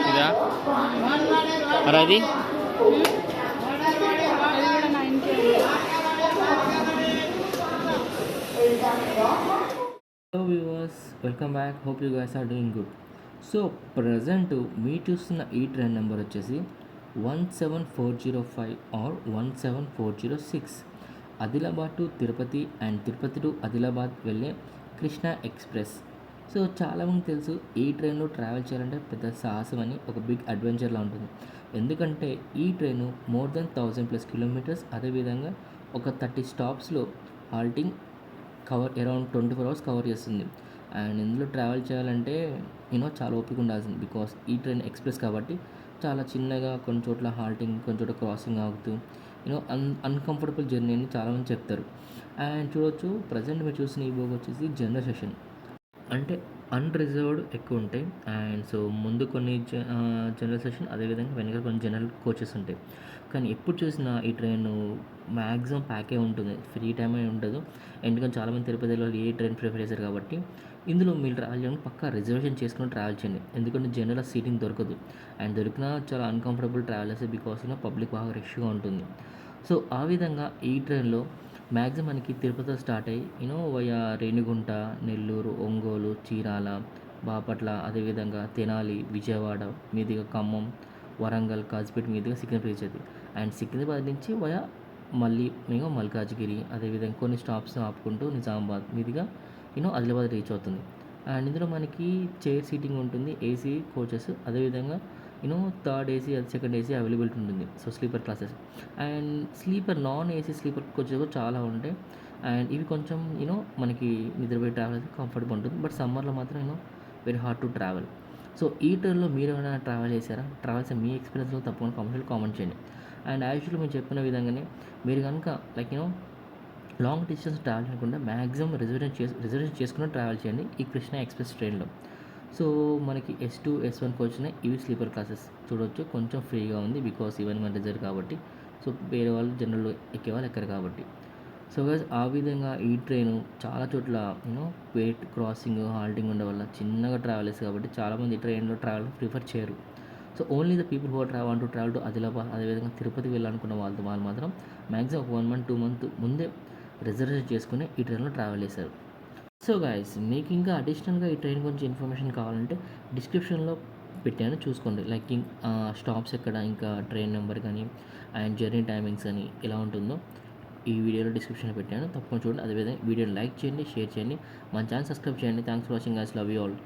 ఇదా మరి అది hello viewers, welcome back. Hope you guys are doing good. So present మీరు చూస్తున్న ఈ ట్రైన్ నెంబర్ వచ్చేసి 17405 or 17406 Adilabad to Tirupati and Tirupati to Adilabad వెళ్ళే కృష్ణా ఎక్స్ప్రెస్. సో చాలామంది తెలుసు ఈ ట్రైన్లో ట్రావెల్ చేయాలంటే పెద్ద సాహసం అని, ఒక బిగ్ అడ్వెంచర్లా ఉంటుంది. ఎందుకంటే ఈ ట్రైను మోర్ దెన్ 1000+ కిలోమీటర్స్, అదేవిధంగా ఒక 30 స్టాప్స్లో halting cover around 24 hours cover చేస్తుంది. అండ్ ఇందులో ట్రావెల్ చేయాలంటే చాలా ఓపిక ఉండాల్సింది. బికాస్ ఈ ట్రైన్ ఎక్స్ప్రెస్ కాబట్టి చాలా చిన్నగా, కొన్ని చోట్ల హాల్టింగ్, కొన్ని చోట్ల క్రాసింగ్ అవుతూ అన్కంఫర్టబుల్ జర్నీ అని చాలామంది చెప్తారు. అండ్ చూడొచ్చు, ప్రజెంట్ మీరు చూసిన ఈ బోగ్ వచ్చేసి జనరల్ సెషన్, అంటే అన్రిజర్వ్డ్ ఎక్కువ ఉంటాయి. అండ్ సో ముందు కొన్ని జనరల్ సెషన్, అదేవిధంగా వెనక కొన్ని జనరల్ కోచెస్ ఉంటాయి. కానీ ఎప్పుడు చూసినా ఈ ట్రైన్ మ్యాక్సిమం ప్యాకే ఉంటుంది, ఫ్రీ టైం ఏ ఉండదు. ఎందుకంటే చాలామంది తిరుపతిలో ఏ ట్రైన్ ప్రిఫర్ చేశారు కాబట్టి ఇందులో మీరు ట్రావెల్ చేయడానికి పక్కా రిజర్వేషన్ చేసుకుని ట్రావెల్ చేయండి. ఎందుకంటే జనరల్ సీటింగ్ దొరకదు, అండ్ దొరికినా చాలా అన్కంఫర్టబుల్ ట్రావెలర్స్, బికాస్ పబ్లిక్ బాగా రష్గా ఉంటుంది. సో ఆ విధంగా ఈ ట్రైన్లో మ్యాక్సిమం మనకి తిరుపతిలో స్టార్ట్ అయ్యి వయా రేణిగుంట, నెల్లూరు, ఒంగోలు, చీరాల, బాపట్ల, అదేవిధంగా తెనాలి, విజయవాడ మీదుగా ఖమ్మం, వరంగల్, కాజిపేట మీదుగా సికింద్రాబాద్ రీచ్ అవుతుంది. అండ్ సికింద్రాబాద్ నుంచి వయా మళ్ళీ మల్కాజ్గిరి, అదేవిధంగా కొన్ని స్టాప్స్ ఆపుకుంటూ నిజామాబాద్ మీదుగా ఆదిలాబాద్ రీచ్ అవుతుంది. అండ్ ఇందులో మనకి చైర్ సీటింగ్ ఉంటుంది, ఏసీ కోచెస్, అదేవిధంగా third AC, second AC availability ఉంటుంది. So sleeper classes and sleeper non AC sleeper coaches కూడా చాలా ఉంటాయి. అండ్ ఇవి కొంచెం మనకి నిద్రపోయి ట్రావెల్ కంఫర్టబుల్ ఉంటుంది. బట్ సమ్మర్లో మాత్రం very hard to travel. So ఈ టైంలో మీరు ఏమైనా ట్రావెల్ చేశారా? ట్రావెల్స్ మీ ఎక్స్పీరియన్స్లో తప్పకుండా కామెంట్ చేయండి. అండ్ యాక్చువల్లీ మీరు చెప్పిన విధంగానే మీరు కనుక లాంగ్ డిస్టెన్స్ ట్రావెల్ చేయకుండా మ్యాక్సిమం రిజర్వేషన్ చేసుకుని ట్రావెల్ చేయండి ఈ కృష్ణ ఎక్స్ప్రెస్ ట్రైన్లో. సో మనకి S2, S1 వచ్చినాయి. ఇవి స్లీపర్ క్లాసెస్ చూడవచ్చు, కొంచెం ఫ్రీగా ఉంది బికాస్ ఈవెన్ మన రిజర్వ్ కాబట్టి. సో వేరే వాళ్ళు జనరల్లో ఎక్కేవాళ్ళు ఎక్కరు కాబట్టి. సో గైస్, ఆ విధంగా ఈ ట్రైన్ చాలా చోట్ల వెయిట్ క్రాసింగ్, హాల్టింగ్ ఉండే వల్ల చిన్నగా ట్రావెల్ చేస్తుంది కాబట్టి చాలామంది ఈ ట్రైన్లో ట్రావెల్ ప్రిఫర్ చేయరు. So only the people who want to travel to Adilabad, అదేవిధంగా తిరుపతి వెళ్ళాలనుకున్న వాళ్ళు మాత్రం మ్యాక్సిమం 1 month 2 month ముందే రిజర్వేషన్ చేసుకుని ఈ ట్రైన్లో ట్రావెల్ చేశారు. సో గాయస్, మీకు ఇంకా అడిషనల్గా ఈ ట్రైన్ గురించి ఇన్ఫర్మేషన్ కావాలంటే డిస్క్రిప్షన్లో పెట్టాను, చూసుకోండి. స్టాప్స్ ఎక్కడ, ఇంకా ట్రైన్ నెంబర్ కానీ అండ్ జర్నీ టైమింగ్స్ అని ఎలా ఉంటుందో ఈ వీడియోలో డిస్క్రిప్షన్లో పెట్టాను, తప్పకుండా చూడండి. అదేవిధంగా వీడియోని లైక్ చేయండి, షేర్ చేయండి, మన ఛానల్ సబ్స్క్రైబ్ చేయండి. Thanks for watching guys, love you all.